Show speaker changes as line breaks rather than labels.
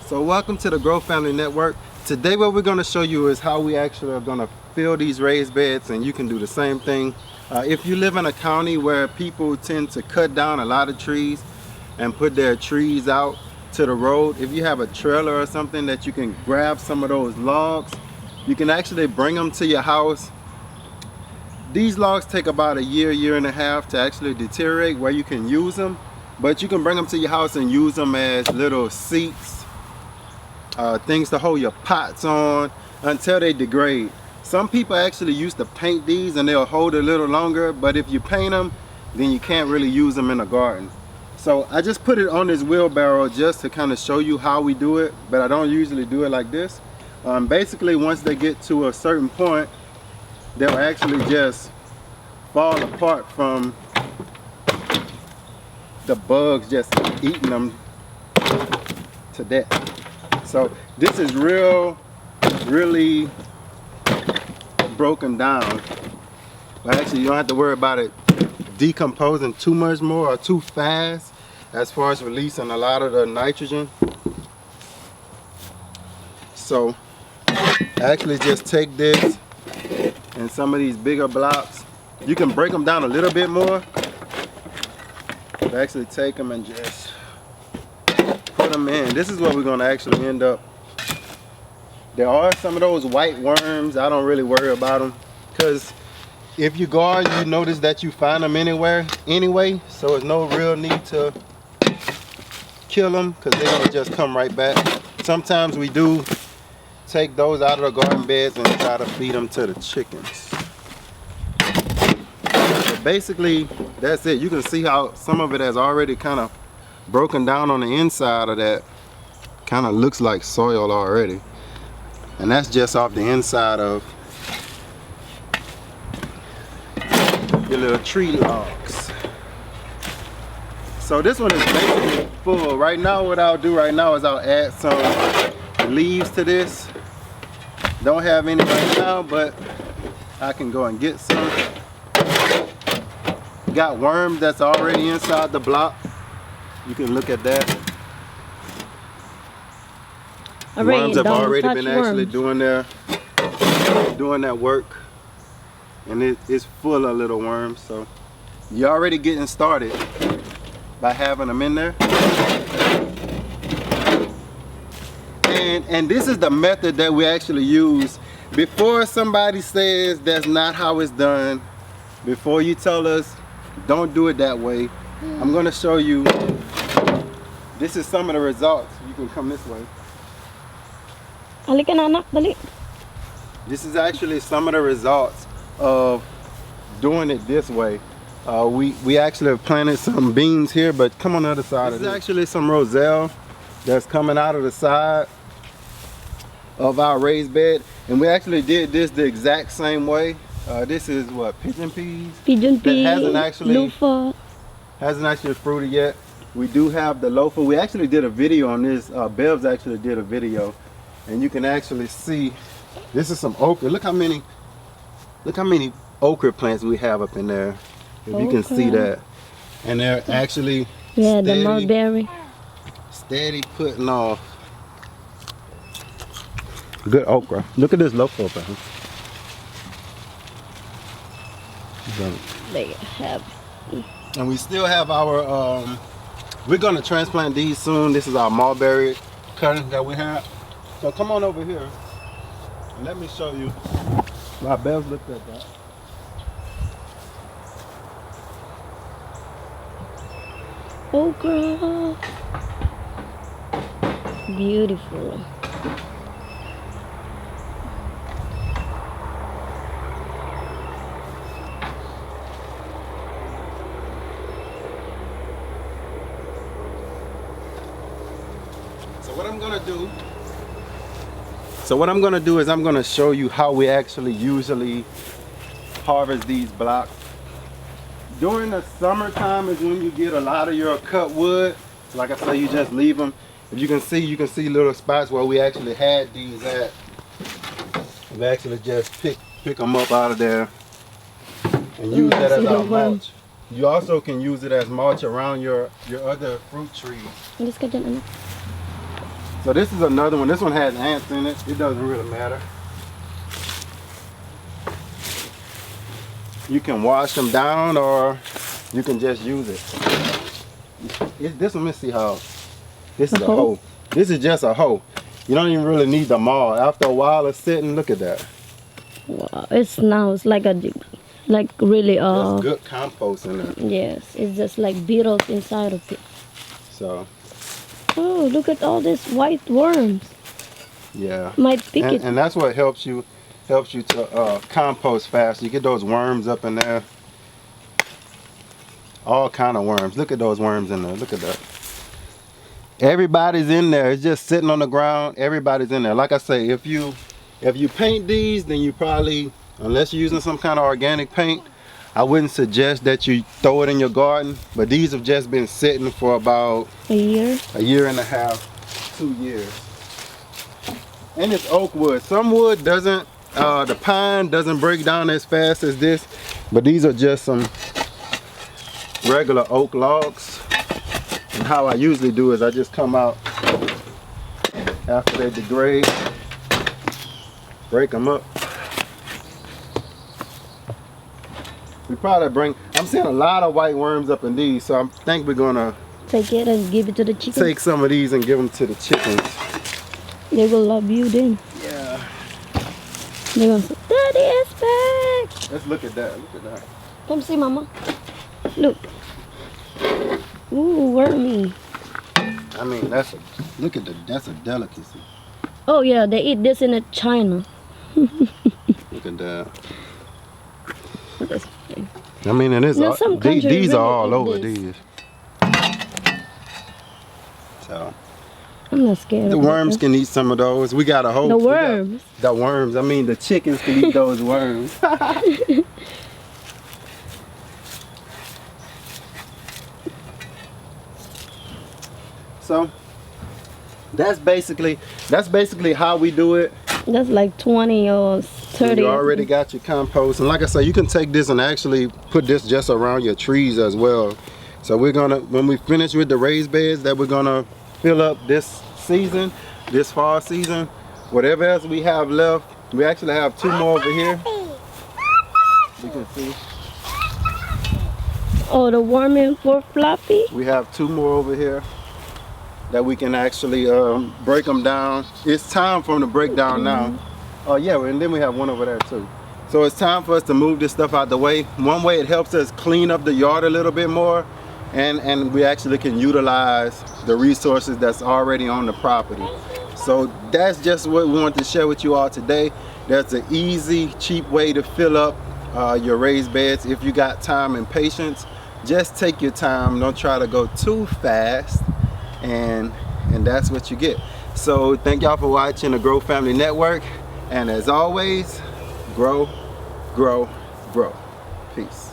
So welcome to the Grow Family Network. Today what we're going to show you is how we actually are going to fill these raised beds, and you can do the same thing. If you live in a county where people tend to cut down a lot of trees and put their trees out to the road, if you have a trailer or something that you can grab some of those logs, you can actually bring them to your house. These logs take about a year and a half to actually deteriorate where you can use them, but you can bring them to your house and use them as little seats, things to hold your pots on until they degrade. Some people actually used to paint these and they'll hold a little longer, but if you paint them, then you can't really use them in a garden. So I just put it on this wheelbarrow just to kind of show you how we do it, but I don't usually do it like this. Basically, once they get to a certain point, they'll actually just fall apart from the bugs just eating them to death. So this is really broken down. But actually, you don't have to worry about it decomposing too much more or too fast as far as releasing a lot of the nitrogen. So I actually just take this and some of these bigger blocks. You can break them down a little bit more. But actually take them and just put them in. This is what we're going to actually end up. There are some of those white worms. I don't really worry about them because if you garden, you notice that you find them anywhere anyway, so there's no real need to kill them because they're going to just come right back. Sometimes we do take those out of the garden beds and try to feed them to the chickens. But basically, that's it. You can see how some of it has already kind of broken down on the inside of that. Kind of looks like soil already. And that's just off the inside of your little tree logs. So this one is basically full. Right now, what I'll do right now is I'll add some leaves to this. Don't have any right now, but I can go and get some. Got worms that's already inside the block. You can look at that. Worms have already been actually doing that work, and it's full of little worms. So you're already getting started by having them in there. And this is the method that we actually use. Before somebody says that's not how it's done, before you tell us don't do it that way, I'm going to show you. This is some of the results. You can come this way.
Halika na anak, dali.
This is actually some of the results of doing it this way. We actually have planted some beans here, but come on the other side of this. This is actually some roselle that's coming out of the side of our raised bed, and we actually did this the exact same way. This is what, pigeon peas?
Pigeon pea,
loafa. Hasn't actually fruited yet. We do have the loafa. We actually did a video on this. Bevs actually did a video, and you can actually see this is some okra. Look how many okra plants we have up in there. If you can see that, and they're actually
the mulberry.
Steady putting off good okra. Look at this loafa up there.
They have.
And we still have our, we're going to transplant these soon. This is our mulberry cutting that we have. So come on over here and let me show you. My bells looked at that.
Okra. Beautiful.
So what I'm gonna do is I'm gonna show you how we actually usually harvest these blocks. During the summertime is when you get a lot of your cut wood. Like I say, you just leave them. If you can see little spots where we actually had these at. We actually just pick them up out of there and use that as our mulch. You also can use it as mulch around your other fruit trees. So this is another one. This one has ants in it. It doesn't really matter. You can wash them down or you can just use it. This one, let's see how. This is a hoe. This is just a hoe. You don't even really need them all. After a while of sitting, look at that.
Wow, it smells like really
That's good compost in there.
Yes, it's just like beetles inside of it.
So
Oh, look at all these white worms.
yeah.
Might pick it.
And that's what helps you to compost fast. You get those worms up in there. All kind of worms. Look at those worms in there. Look at that. Everybody's in there. It's just sitting on the ground. Everybody's in there. Like I say, if you paint these, then you probably, unless you're using some kind of organic paint, I wouldn't suggest that you throw it in your garden. But these have just been sitting for about
A year
and a half, 2 years. And it's oak wood. Some wood doesn't, the pine doesn't break down as fast as this, but these are just some regular oak logs. And how I usually do is I just come out after they degrade, break them up. We probably I'm seeing a lot of white worms up in these, so I think we're gonna
take it and give it to the chickens.
take some of these and give them to the chickens.
They will love you then.
Yeah.
They're gonna say, Daddy is back.
Let's look at that. Look at that.
Come see, Mama. Look. Ooh, wormy.
I mean, look at that's a delicacy.
Oh yeah, they eat this in China.
Look at that.
This-
I mean, it is.
Now, some countries
These
really
are all
eat
over
this.
these. So
I'm not scared.
the
of
worms
it.
can eat some of those. We got a whole.
The worms.
The worms. I mean, the chickens can eat those worms. So that's basically how we do it.
That's like 20 or 30.
You already got your compost, and like I say, you can take this and actually put this just around your trees as well. So we're gonna, when we finish with the raised beds that we're gonna fill up this season, this fall season, whatever else we have left, we actually have 2 more over here. You can see.
Oh, the worming for Fluffy?
We have 2 more over here that we can actually break them down. It's time for them to break down now. Oh yeah, and then we have one over there too. So it's time for us to move this stuff out the way. One way it helps us clean up the yard a little bit more, and we actually can utilize the resources that's already on the property. So that's just what we want to share with you all today. That's an easy, cheap way to fill up your raised beds if you got time and patience. Just take your time, don't try to go too fast, and that's what you get. So thank y'all for watching the Grow Family Network, and as always, grow, grow, grow. Peace.